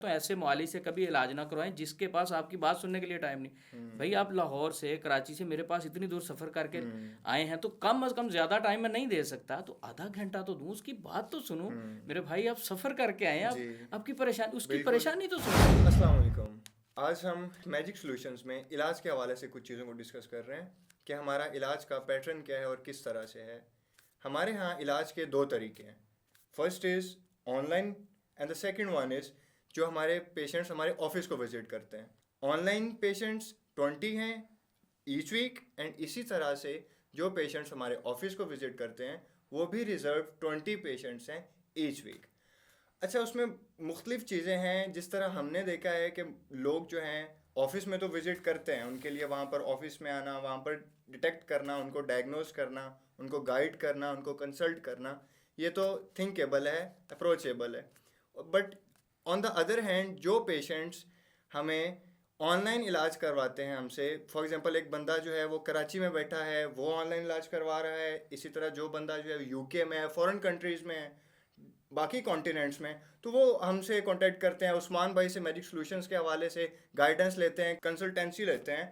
تو ایسے معالج سے کبھی علاج نہ کروائیں جس کے پاس آپ کی بات سننے کے لیے ٹائم نہیں. بھائی آپ لاہور سے کراچی سے میرے پاس اتنی دور سفر کر کے آئے ہیں تو کم از کم زیادہ ٹائم میں نہیں دے سکتا, تو آدھا گھنٹہ تو دوں, اس کی بات تو سنوں. میرے بھائی آپ سفر کر کے آئے ہیں, آپ کی پریشانی, اس کی پریشانی تو سنو. السلام علیکم. آج ہم میجک سولوشنز میں علاج کے حوالے سے کچھ چیزوں کو ڈسکس کر رہے ہیں کہ ہمارا علاج کا پیٹرن کیا ہے اور کس طرح سے ہے. ہمارے ہاں علاج کے 2 طریقے ہیں. First is on line and the second one is جو ہمارے پیشنٹس ہمارے آفس کو وزٹ کرتے ہیں. آن لائن پیشنٹس 20 ہیں ایچ ویک, اینڈ اسی طرح سے جو پیشنٹس ہمارے آفس کو وزٹ کرتے ہیں وہ بھی ریزرو 20 پیشنٹس ہیں ایچ ویک. اچھا, اس میں مختلف چیزیں ہیں. جس طرح ہم نے دیکھا ہے کہ لوگ جو ہیں آفس میں تو وزٹ کرتے ہیں, ان کے لیے وہاں پر آفس میں آنا, وہاں پر ڈیٹیکٹ کرنا, ان کو ڈائگنوز کرنا, ان کو گائیڈ کرنا, ان کو کنسلٹ کرنا, یہ تو تھنکیبل ہے, اپروچیبل ہے. But on the other hand جو پیشنٹس ہمیں آن لائن علاج کرواتے ہیں ہم سے, فار ایگزامپل ایک بندہ جو ہے وہ کراچی میں بیٹھا ہے, وہ آن لائن علاج کروا رہا ہے. اسی طرح جو بندہ جو ہے یو کے میں ہے, فورن کنٹریز میں ہے, باقی کانٹیننٹس میں, تو وہ ہم سے کانٹیکٹ کرتے ہیں. عثمان بھائی سے میجک سولوشنز کے حوالے سے گائیڈنس لیتے ہیں, کنسلٹینسی لیتے ہیں.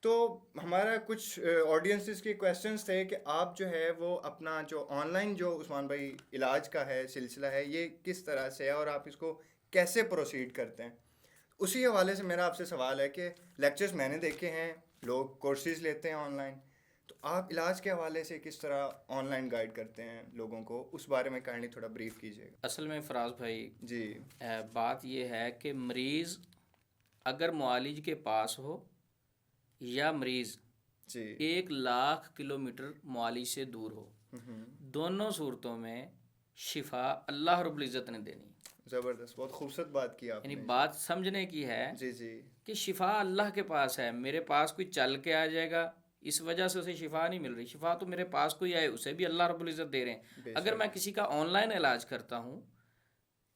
تو ہمارا کچھ آڈینسز کے کویسچنس تھے کہ آپ جو ہے وہ اپنا جو آن لائن جو عثمان بھائی علاج کا ہے سلسلہ ہے یہ کس طرح سے ہے اور آپ اس کو کیسے پروسیڈ کرتے ہیں. اسی حوالے سے میرا آپ سے سوال ہے کہ لیکچرز میں نے دیکھے ہیں, لوگ کورسز لیتے ہیں آن لائن, تو آپ علاج کے حوالے سے کس طرح آن لائن گائیڈ کرتے ہیں لوگوں کو, اس بارے میں کائنڈلی تھوڑا بریف کیجیے گا. اصل میں فراز بھائی جی, بات یہ ہے کہ مریض اگر معالج کے پاس ہو یا مریض جی, 1,00,000 کلومیٹر معالج سے دور ہو, دونوں صورتوں میں شفا اللہ رب العزت نے دینی. زبردست, بہت خوبصورت بات کی آپ یعنی نے. بات سمجھنے کی ہے جی جی کہ شفا اللہ کے پاس ہے. میرے پاس کوئی چل کے آ جائے گا اس وجہ سے اسے شفا نہیں مل رہی, شفا تو میرے پاس کوئی آئے اسے بھی اللہ رب العزت دے رہے ہیں. اگر میں کسی کا آن لائن علاج کرتا ہوں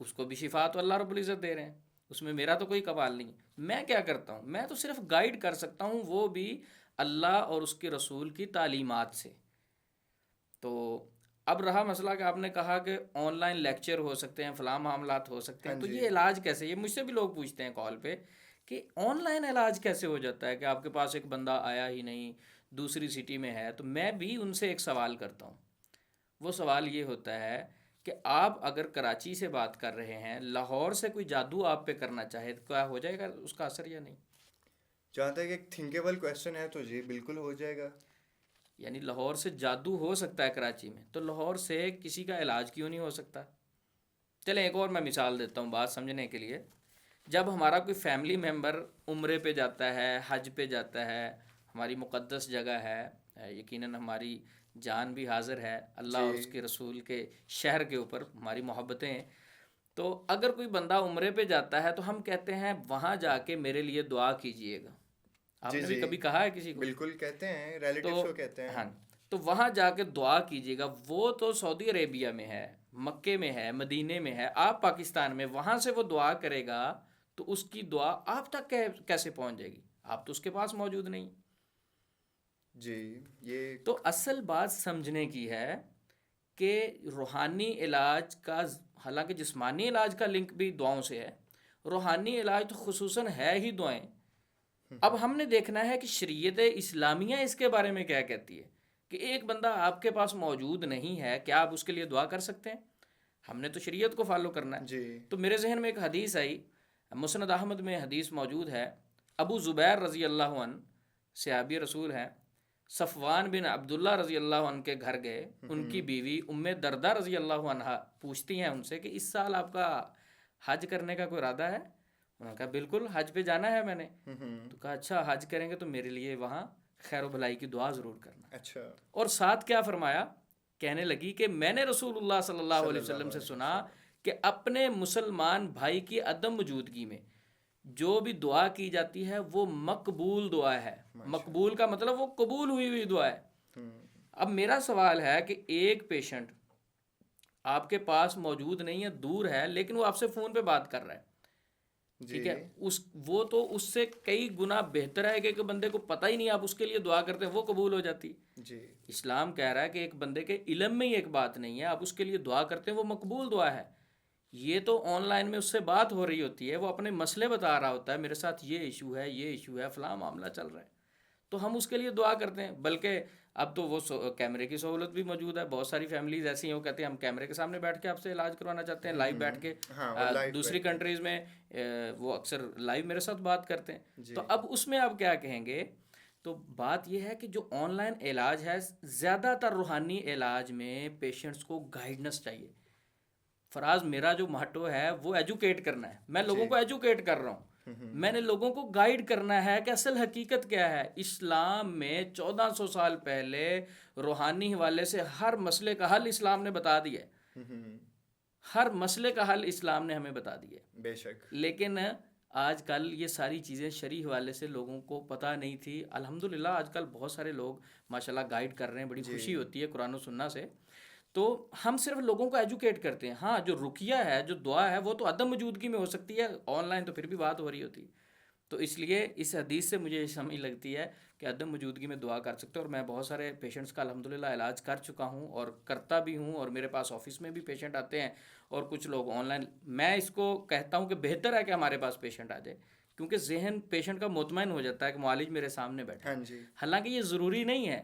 اس کو بھی شفا تو اللہ رب العزت دے رہے ہیں, اس میں میرا تو کوئی کمال نہیں. میں کیا کرتا ہوں, میں تو صرف گائیڈ کر سکتا ہوں, وہ بھی اللہ اور اس کے رسول کی تعلیمات سے. تو اب رہا مسئلہ کہ آپ نے کہا کہ آن لائن لیکچر ہو سکتے ہیں, فلاں معاملات ہو سکتے ہیں, تو یہ علاج کیسے, یہ مجھ سے بھی لوگ پوچھتے ہیں کال پہ کہ آن لائن علاج کیسے ہو جاتا ہے کہ آپ کے پاس ایک بندہ آیا ہی نہیں, دوسری سٹی میں ہے. تو میں بھی ان سے ایک سوال کرتا ہوں. وہ سوال یہ ہوتا ہے کہ آپ اگر کراچی سے بات کر رہے ہیں, لاہور سے کوئی جادو آپ پہ کرنا چاہے تو کیا ہو جائے گا اس کا اثر یا نہیں؟ جہاں تک ایک تھنکیبل کویشچن ہے تو جی بالکل ہو جائے گا. یعنی لاہور سے جادو ہو سکتا ہے کراچی میں, تو لاہور سے کسی کا علاج کیوں نہیں ہو سکتا؟ چلیں ایک اور میں مثال دیتا ہوں بات سمجھنے کے لیے. جب ہمارا کوئی فیملی ممبر عمرے پہ جاتا ہے, حج پہ جاتا ہے, ہماری مقدس جگہ ہے, یقیناً ہماری جان بھی حاضر ہے, اللہ اور اس کے رسول کے شہر کے اوپر ہماری محبتیں ہیں. تو اگر کوئی بندہ عمرے پہ جاتا ہے تو ہم کہتے ہیں وہاں جا کے میرے لیے دعا کیجئے گا. آپ نے بھی کبھی کہا ہے کسی کو؟ بالکل کہتے ہیں, ریلیٹیوز کو کہتے ہیں. ہاں, تو وہاں جا کے دعا کیجیے گا. وہ تو سعودی عربیہ میں ہے, مکے میں ہے, مدینے میں ہے, آپ پاکستان میں, وہاں سے وہ دعا کرے گا تو اس کی دعا آپ تک کیسے پہنچ جائے گی؟ آپ تو اس کے پاس موجود نہیں. جی, یہ تو اصل بات سمجھنے کی ہے کہ روحانی علاج کا, حالانکہ جسمانی علاج کا لنک بھی دعاؤں سے ہے, روحانی علاج تو خصوصاً ہے ہی دعائیں. اب ہم نے دیکھنا ہے کہ شریعت اسلامیہ اس کے بارے میں کیا کہتی ہے کہ ایک بندہ آپ کے پاس موجود نہیں ہے, کیا آپ اس کے لیے دعا کر سکتے ہیں؟ ہم نے تو شریعت کو فالو کرنا ہے. جی تو میرے ذہن میں ایک حدیث آئی, مسند احمد میں حدیث موجود ہے. ابو زبیر رضی اللہ عنہ صحابی رسول ہیں, صفوان بن عبداللہ رضی اللہ عنہ کے گھر گئے. ان کی بیوی ام دردہ رضی اللہ عنہ پوچھتی ہیں ان سے کہ اس سال آپ کا حج کرنے کا کوئی ارادہ ہے؟ انہوں نے کہا بالکل, حج پہ جانا ہے میں نے. تو کہا اچھا حج کریں گے تو میرے لیے وہاں خیر و بھلائی کی دعا ضرور کرنا. اچھا, اور ساتھ کیا فرمایا, کہنے لگی کہ میں نے رسول اللہ صلی اللہ علیہ وسلم سے سنا کہ اپنے مسلمان بھائی کی عدم موجودگی میں جو بھی دعا کی جاتی ہے وہ مقبول دعا ہے. مقبول کا مطلب وہ قبول ہوئی دعا ہے. اب میرا سوال ہے کہ ایک پیشنٹ آپ کے پاس موجود نہیں ہے, دور ہے, لیکن وہ آپ سے فون پہ بات کر رہا ہے, ٹھیک ہے, وہ تو اس سے کئی گنا بہتر ہے کہ ایک بندے کو پتہ ہی نہیں آپ اس کے لیے دعا کرتے ہیں, وہ قبول ہو جاتی. جی, اسلام کہہ رہا ہے کہ ایک بندے کے علم میں ہی ایک بات نہیں ہے, آپ اس کے لیے دعا کرتے ہیں وہ مقبول دعا ہے. یہ تو آن لائن میں اس سے بات ہو رہی ہوتی ہے، وہ اپنے مسئلے بتا رہا ہوتا ہے، میرے ساتھ یہ ایشو ہے، یہ ایشو ہے، فلاں معاملہ چل رہا ہے، تو ہم اس کے لیے دعا کرتے ہیں. بلکہ اب تو وہ کیمرے کی سہولت بھی موجود ہے. بہت ساری فیملیز ایسی ہیں وہ کہتے ہیں ہم کیمرے کے سامنے بیٹھ کے آپ سے علاج کروانا چاہتے ہیں، لائیو بیٹھ کے. ہاں، اور لائف دوسری بیٹھ کے. کنٹریز میں وہ اکثر لائیو میرے ساتھ بات کرتے ہیں. جی تو اب اس میں آپ کیا کہیں گے؟ تو بات یہ ہے کہ جو آن لائن علاج ہے، زیادہ تر روحانی علاج میں پیشنٹس کو گائیڈنس چاہیے. فراز، میرا جو ماٹو ہے وہ ایجوکیٹ کرنا ہے. میں لوگوں جی کو ایجوکیٹ کر رہا ہوں. میں نے لوگوں کو گائیڈ کرنا ہے کہ اصل حقیقت کیا ہے. اسلام میں 1400 سال پہلے روحانی حوالے سے ہر مسئلے کا حل اسلام نے بتا دیا ہے. ہر مسئلے کا حل اسلام نے ہمیں بتا دیا ہے. بے شک. لیکن آج کل یہ ساری چیزیں شرعی حوالے سے لوگوں کو پتہ نہیں تھی. الحمدللہ آج کل بہت سارے لوگ ماشاءاللہ گائیڈ کر رہے ہیں، بڑی خوشی ہوتی ہے قرآن و سنت سے. تو ہم صرف لوگوں کو ایجوکیٹ کرتے ہیں. ہاں، جو رقیہ ہے، جو دعا ہے، وہ تو عدم موجودگی میں ہو سکتی ہے. آن لائن تو پھر بھی بات ہو رہی ہوتی ہے. تو اس لیے اس حدیث سے مجھے یہ سمجھ لگتی ہے کہ عدم موجودگی میں دعا کر سکتے ہیں. اور میں بہت سارے پیشنٹس کا الحمدللہ علاج کر چکا ہوں اور کرتا بھی ہوں. اور میرے پاس آفس میں بھی پیشنٹ آتے ہیں اور کچھ لوگ آن لائن. میں اس کو کہتا ہوں کہ بہتر ہے کہ ہمارے پاس پیشنٹ آ جائے، کیونکہ ذہن پیشنٹ کا مطمئن ہو جاتا ہے کہ معالج میرے سامنے بیٹھا. ہاں جی. حالانکہ یہ ضروری نہیں ہے.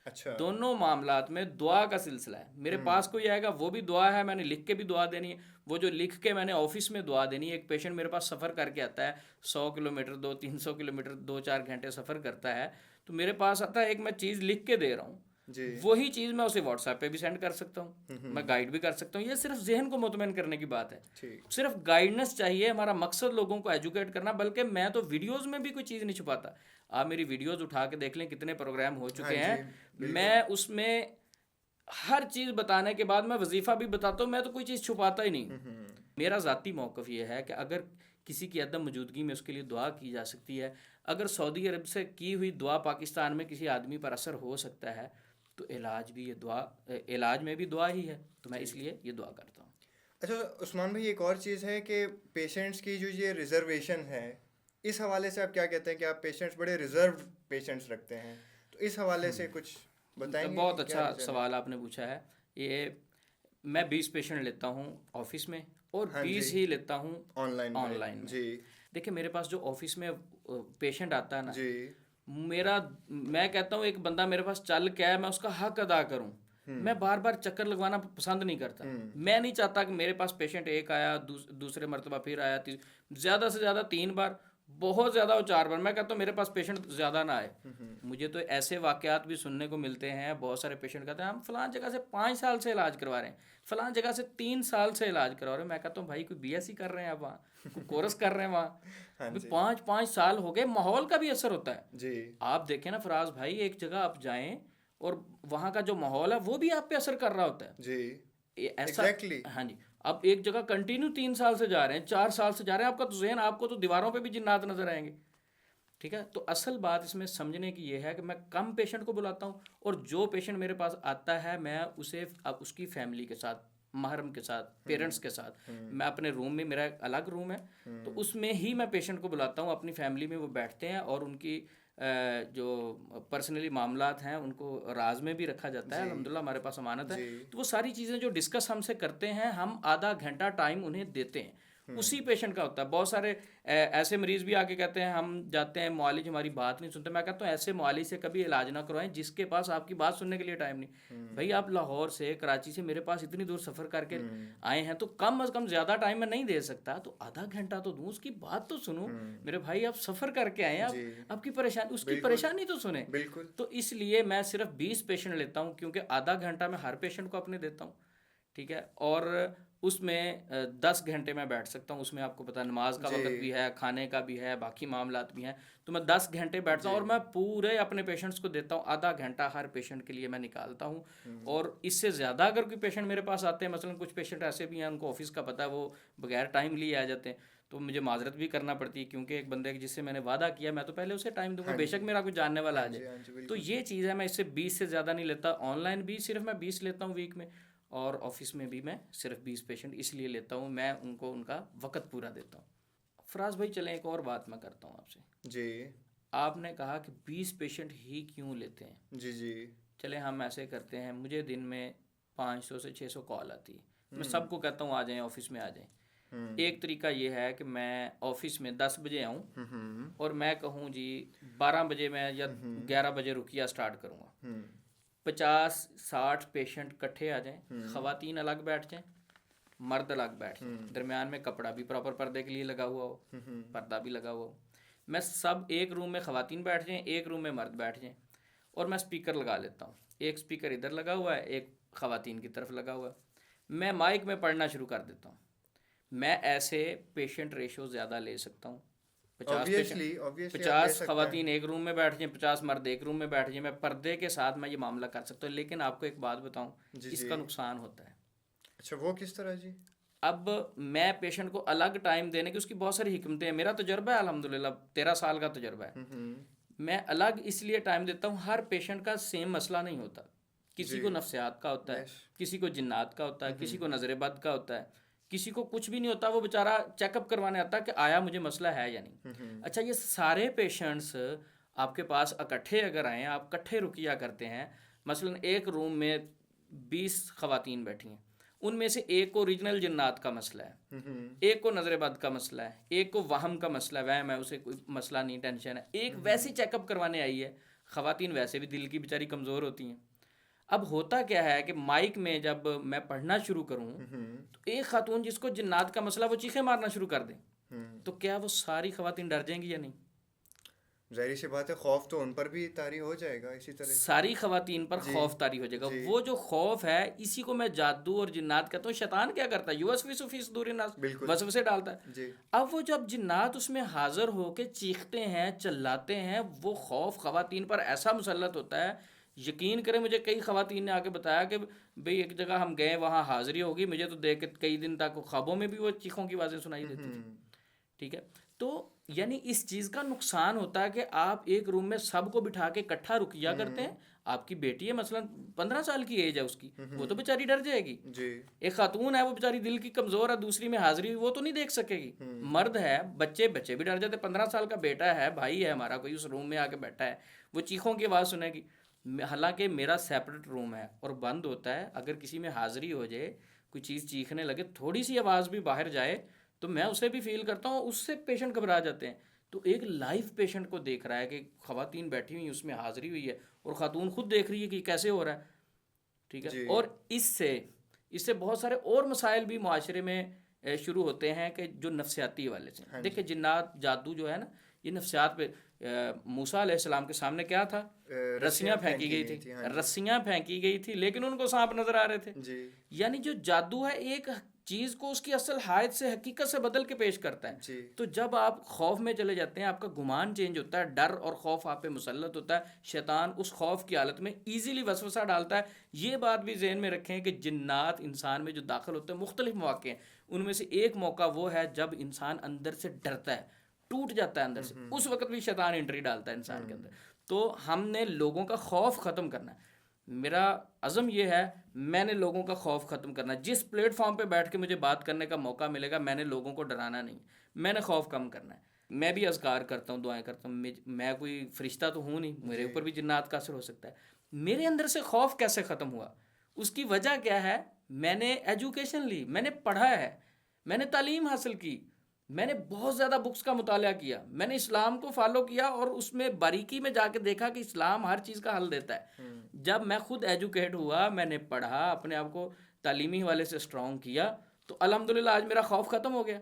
اچھا. دونوں معاملات میں دعا کا سلسلہ ہے. میرے پاس کوئی آئے گا وہ بھی دعا ہے، میں نے لکھ کے بھی دعا دینی ہے. وہ جو لکھ کے میں نے آفس میں دعا دینی ہے. ایک پیشنٹ میرے پاس سفر کر کے آتا ہے، 100 کلومیٹر 300 کلومیٹر 2-4 گھنٹے سفر کرتا ہے، تو میرے پاس آتا ہے، ایک میں چیز لکھ کے دے رہا ہوں، جی. وہی چیز میں اسے واٹس ایپ پہ بھی سینڈ کر سکتا ہوں، میں گائیڈ بھی کر سکتا ہوں. یہ صرف ذہن کو مطمئن کرنے کی بات ہے. ٹھیک. صرف گائیڈنس چاہیے. ہمارا مقصد لوگوں کو ایجوکیٹ کرنا. بلکہ میں تو ویڈیوز میں بھی کوئی چیز نہیں چھپاتا. آپ میری ویڈیوز اٹھا کے دیکھ لیں، کتنے پروگرام ہو چکے ہیں. میں اس میں ہر چیز بتانے کے بعد میں وظیفہ بھی بتاتا ہوں. میں تو کوئی چیز چھپاتا ہی نہیں. میرا ذاتی موقف یہ ہے کہ اگر کسی کی عدم موجودگی میں اس کے لیے دعا کی جا سکتی ہے، اگر سعودی عرب سے کی ہوئی دعا پاکستان میں کسی آدمی پر اثر ہو سکتا ہے، تو علاج بھی یہ دعا، علاج میں بھی دعا ہی ہے. تو میں اس لیے یہ دعا کرتا ہوں. اچھا عثمان بھائی، ایک اور چیز ہے کہ پیشنٹس کی جو یہ ریزرویشن ہے، اس حوالے سے آپ کیا کہتے ہیں کہ آپ پیشنٹس بڑے ریزرو پیشنٹس رکھتے ہیں، تو اس حوالے سے کچھ بتائیں گے؟ بہت اچھا سوال آپ نے پوچھا ہے. یہ میں 20 پیشنٹ لیتا ہوں آفس میں اور 20 ہی لیتا ہوں آن لائن میں. جی. دیکھیں، میرے پاس جو آفس میں پیشنٹ آتا ہے نا، جی. میں کہتا ہوں ایک بندہ میرے پاس چل کے آئے، میں اس کا حق ادا کروں. میں بار بار چکر لگوانا پسند نہیں کرتا. میں نہیں چاہتا کہ میرے پاس پیشنٹ ایک آیا، دوسرے مرتبہ پھر آیا، زیادہ سے زیادہ 3 بار، بہت زیادہ ہو 4 بار. میں کہتا ہوں میرے پاس پیشنٹ زیادہ نہ آئے. مجھے تو ایسے واقعات بھی سننے کو ملتے ہیں. بہت سارے پیشنٹ کہتے ہیں ہم فلاں جگہ سے 5 سال سے علاج کروا رہے ہیں، فلاں جگہ سے 3 سال سے علاج کروا رہے ہیں. میں کہتا ہوں بھائی کوئی بی ایس سی کر رہے ہیں آپ وہاں، کوئی کورس کر رہے ہیں وہاں. 5 سال ہو گئے. ماحول کا بھی اثر ہوتا ہے. جی. آپ دیکھیں نا فراز بھائی، ایک جگہ آپ جائیں اور وہاں کا جو ماحول ہے وہ بھی آپ پہ اثر کر رہا ہوتا ہے. جی. ایسا. ہاں جی. اب ایک جگہ کنٹینیو 3 سال سے جا رہے ہیں، 4 سال سے جا رہے ہیں، آپ کا تو ذہن، آپ کو تو دیواروں پہ بھی جنات نظر آئیں گے. ٹھیک ہے. تو اصل بات اس میں سمجھنے کی یہ ہے کہ میں کم پیشنٹ کو بلاتا ہوں، اور جو پیشنٹ میرے پاس آتا ہے میں اسے اس کی فیملی کے ساتھ، محرم کے ساتھ، پیرنٹس کے ساتھ، میں اپنے روم میں، میرا ایک الگ روم ہے، تو اس میں ہی میں پیشنٹ کو بلاتا ہوں. اپنی فیملی میں وہ بیٹھتے ہیں اور ان کی جو پرسنلی معاملات ہیں ان کو راز میں بھی رکھا جاتا ہے. الحمدللہ ہمارے پاس امانت ہے. تو وہ ساری چیزیں جو ڈسکس ہم سے کرتے ہیں، ہم آدھا گھنٹہ ٹائم انہیں دیتے ہیں. اسی پیشنٹ کا ہوتا ہے. بہت سارے ایسے مریض بھی آ کے کہتے ہیں ہم جاتے ہیں معالج ہماری بات نہیں سنتے. میں کہتا ہوں ایسے معالج سے کبھی علاج نہ کروائیں جس کے پاس آپ کی بات سننے کے لیے ٹائم نہیں. بھائی آپ لاہور سے، کراچی سے میرے پاس اتنی دور سفر کر کے آئے ہیں، تو کم از کم زیادہ ٹائم میں نہیں دے سکتا، تو آدھا گھنٹہ تو دوں، اس کی بات تو سنوں. میرے بھائی آپ سفر کر کے آئے ہیں، آپ کی پریشانی، اس کی پریشانی تو سنیں. تو اس لیے میں صرف 20 پیشنٹ لیتا ہوں، کیونکہ آدھا گھنٹہ میں ہر پیشنٹ کو اپنے دیتا ہوں. ٹھیک ہے. اور اس میں 10 گھنٹے میں بیٹھ سکتا ہوں. اس میں آپ کو پتا نماز کا وقت بھی ہے، کھانے کا بھی ہے، باقی معاملات بھی ہیں. تو میں 10 گھنٹے بیٹھتا ہوں اور میں پورے اپنے پیشنٹس کو دیتا ہوں. آدھا گھنٹہ ہر پیشنٹ کے لیے میں نکالتا ہوں. اور اس سے زیادہ اگر کوئی پیشنٹ میرے پاس آتے ہیں، مثلا کچھ پیشنٹ ایسے بھی ہیں ان کو آفس کا پتہ ہے، وہ بغیر ٹائم لیے آ جاتے ہیں، تو مجھے معذرت بھی کرنا پڑتی ہے، کیونکہ ایک بندے جس سے میں نے وعدہ کیا میں تو پہلے اسے ٹائم دوں گا، بے شک میرا کوئی جاننے والا آ جائے. تو یہ چیز ہے. میں اس سے 20 سے زیادہ نہیں لیتا. آن لائن بھی صرف میں 20 لیتا ہوں ویک میں، اور آفس میں بھی میں صرف 20 پیشنٹ اس لیے لیتا ہوں، میں ان کو ان کا وقت پورا دیتا ہوں. فراز بھائی چلیں ایک اور بات میں کرتا ہوں آپ سے. جی. آپ نے کہا کہ 20 پیشنٹ ہی کیوں لیتے ہیں. جی. جی. چلیں ہم ایسے کرتے ہیں، مجھے دن میں 500 سے 600 کال آتی ہے. میں سب کو کہتا ہوں آ جائیں آفس میں آ جائیں. ایک طریقہ یہ ہے کہ میں آفس میں 10 بجے آؤں اور میں کہوں جی 12 بجے میں یا 11 بجے رقیہ سٹارٹ کروں گا. 50-60 پیشنٹ کٹھے آ جائیں, خواتین الگ بیٹھ جائیں, مرد الگ بیٹھ جائیں, درمیان میں کپڑا بھی پراپر پردے کے لیے لگا ہوا ہو, پردہ بھی لگا ہوا ہو. میں سب ایک روم میں خواتین بیٹھ جائیں, ایک روم میں مرد بیٹھ جائیں, اور میں اسپیکر لگا لیتا ہوں. ایک اسپیکر ادھر لگا ہوا ہے, ایک خواتین کی طرف لگا ہوا ہے. میں مائک میں پڑھنا شروع کر دیتا ہوں. میں ایسے پیشنٹ ریشو زیادہ لے سکتا ہوں. 50 خواتین ایک روم میں بیٹھ جائیں, 50 مرد ایک روم میں بیٹھ جائیں, میں پردے کے ساتھ میں یہ معاملہ کر سکتا ہوں. لیکن آپ کو ایک بات بتاؤں, اس کا نقصان ہوتا ہے. اچھا, وہ کس طرح جی؟ اب میں پیشنٹ کو الگ ٹائم دینے کی اس کی بہت ساری حکمتیں ہیں. میرا تجربہ ہے الحمدللہ 13 سال کا تجربہ ہے. میں الگ اس لیے ٹائم دیتا ہوں, ہر پیشنٹ کا سیم مسئلہ نہیں ہوتا. کسی کو نفسیات کا ہوتا ہے, کسی کو جنات کا ہوتا ہے, کسی کو نظر بد کا ہوتا ہے, کسی کو کچھ بھی نہیں ہوتا, وہ بیچارہ چیک اپ کروانے آتا ہے کہ آیا مجھے مسئلہ ہے یا نہیں. اچھا, یہ سارے پیشنٹس آپ کے پاس اکٹھے اگر آئیں, آپ کٹھے رقیہ کرتے ہیں, مثلا ایک روم میں 20 خواتین بیٹھی ہیں, ان میں سے ایک کو اوریجنل جنات کا مسئلہ ہے, ایک کو نظر بد کا مسئلہ ہے, ایک کو وہم کا مسئلہ ہے, وہم ہے, اسے کوئی مسئلہ نہیں, ٹینشن ہے, ایک ویسے چیک اپ کروانے آئی ہے. خواتین ویسے بھی دل کی بیچاری کمزور ہوتی ہیں. اب ہوتا کیا ہے کہ مائک میں جب میں پڑھنا شروع کروں تو ایک خاتون جس کو جنات کا مسئلہ وہ چیخیں مارنا شروع کر دیں, تو کیا وہ ساری خواتین ڈر جائیں گی یا نہیں؟ ظاہر سی بات ہے, خوف تو ان پر بھی طاری ہو جائے گا. اسی طرح ساری خواتین پر خوف طاری ہو جائے گا. وہ جو خوف ہے اسی کو میں جادو اور جنات کہتا ہوں. شیطان کیا کرتا ہے, یوسوس فی صدور الناس, وسوسے ڈالتا ہے. اب وہ جب جنات اس میں حاضر ہو کے چیختے ہیں, چلاتے ہیں, وہ خوف خواتین پر ایسا مسلط ہوتا ہے. یقین کریں, مجھے کئی خواتین نے آ کے بتایا کہ بھئی ایک جگہ ہم گئے, وہاں حاضری ہوگی, مجھے تو دیکھ کے کئی دن تک خوابوں میں بھی وہ چیخوں کی آوازیں سنائی دیتی تھی. ٹھیک ہے, تو یعنی اس چیز کا نقصان ہوتا ہے کہ آپ ایک روم میں سب کو بٹھا کے اکٹھا رقیہ کرتے ہیں. آپ کی بیٹی ہے مثلا 15 سال کی ایج ہے اس کی, وہ تو بیچاری ڈر جائے گی. ایک خاتون ہے, وہ بیچاری دل کی کمزور ہے, دوسری میں حاضری, وہ تو نہیں دیکھ سکے گی. مرد ہے, بچے بھی ڈر جاتے. 15 سال کا بیٹا ہے, بھائی ہے ہمارا, کوئی اس روم میں آ کے بیٹھا ہے, وہ چیخوں کی آواز سنے گی. حالانکہ میرا سیپریٹ روم ہے اور بند ہوتا ہے. اگر کسی میں حاضری ہو جائے, کوئی چیز چیخنے لگے, تھوڑی سی آواز بھی باہر جائے تو میں اسے بھی فیل کرتا ہوں, اس سے پیشنٹ گھبرا جاتے ہیں. تو ایک لائف پیشنٹ کو دیکھ رہا ہے کہ خواتین بیٹھی ہوئی, اس میں حاضری ہوئی ہے, اور خاتون خود دیکھ رہی ہے کہ یہ کیسے ہو رہا ہے. ٹھیک ہے, اور اس سے بہت سارے اور مسائل بھی معاشرے میں شروع ہوتے ہیں کہ جو نفسیاتی والے سے. دیکھیں, جنات جادو جو ہے نا, یہ نفسیات پہ. موسیٰ علیہ السلام کے سامنے کیا تھا, رسیاں پھینکی گئی تھی, رسیاں پھینکی گئی تھی, لیکن ان کو سانپ نظر آ رہے تھے. یعنی جو جادو ہے ایک چیز کو اس کی اصل حالت سے, حقیقت سے بدل کے پیش کرتا ہے. تو جب آپ خوف میں چلے جاتے ہیں, آپ کا گمان چینج ہوتا ہے, ڈر اور خوف آپ پہ مسلط ہوتا ہے. شیطان اس خوف کی حالت میں ایزیلی وسوسہ ڈالتا ہے. یہ بات بھی ذہن میں رکھیں کہ جنات انسان میں جو داخل ہوتے ہیں مختلف مواقع ہیں. ان میں سے ایک موقع وہ ہے جب انسان اندر سے ڈرتا ہے, ٹوٹ جاتا ہے اندر سے, اس وقت بھی شیطان انٹری ڈالتا ہے انسان کے اندر. تو ہم نے لوگوں کا خوف ختم کرنا ہے. میرا عزم یہ ہے, میں نے لوگوں کا خوف ختم کرنا ہے. جس پلیٹ فارم پہ بیٹھ کے مجھے بات کرنے کا موقع ملے گا, میں نے لوگوں کو ڈرانا نہیں, میں نے خوف کم کرنا ہے. میں بھی اذکار کرتا ہوں, دعائیں کرتا ہوں. میں کوئی فرشتہ تو ہوں نہیں, میرے اوپر بھی جنات کا اثر ہو سکتا ہے. میرے اندر سے خوف کیسے ختم ہوا, اس کی وجہ کیا ہے, میں نے ایجوکیشن لی, میں نے پڑھا ہے, میں نے تعلیم حاصل کی, میں نے بہت زیادہ بکس کا مطالعہ کیا, میں نے اسلام کو فالو کیا, اور اس میں باریکی میں جا کے دیکھا کہ اسلام ہر چیز کا حل دیتا ہے. جب میں خود ایجوکیٹ ہوا, میں نے پڑھا, اپنے آپ کو تعلیمی حوالے سے اسٹرانگ کیا, تو الحمدللہ آج میرا خوف ختم ہو گیا.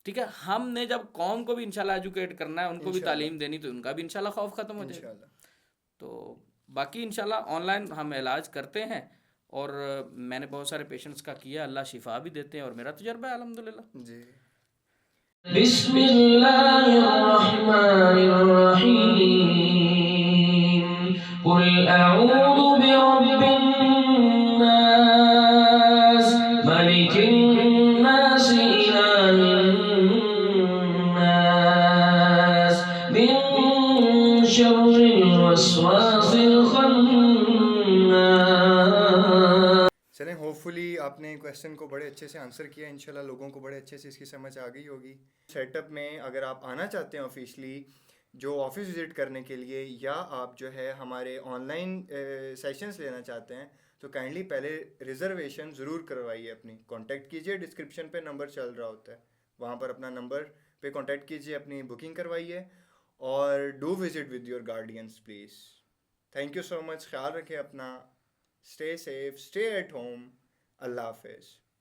ٹھیک ہے, ہم نے جب قوم کو بھی انشاءاللہ ایجوکیٹ کرنا ہے, ان کو بھی تعلیم دینی, تو ان کا بھی انشاءاللہ خوف ختم ہو جائے گا. تو باقی انشاءاللہ آن لائن ہم علاج کرتے ہیں, اور میں نے بہت سارے پیشنٹس کا کیا, اللہ شفا بھی دیتے ہیں, اور میرا تجربہ ہے الحمدللہ. بسم اللہ الرحمن الرحیم قل اعوذ برب الناس ملک الناس الہ الناس من شر الوسواس الخناس. چلیں, ہوپ فلی آپ نے کویسچن کو بڑے اچھے سے آنسر کیا. انشاءاللہ لوگوں کو بڑے اچھے سے اس کی سمجھ آ گئی ہوگی. سیٹ اپ میں اگر آپ آنا چاہتے ہیں آفیشلی, جو آفس وزٹ کرنے کے لیے, یا آپ جو ہے ہمارے آن لائن سیشنز لینا چاہتے ہیں, تو کائنڈلی پہلے ریزرویشن ضرور کروائیے اپنی. کانٹیکٹ کیجیے, ڈسکرپشن پہ نمبر چل رہا ہوتا ہے, وہاں پر اپنا نمبر پہ کانٹیکٹ کیجیے, اپنی بکنگ کروائیے, اور do visit with your guardians please. Thank you so much. خیال رکھیں اپنا, stay safe, stay at home. اللہ حافظ.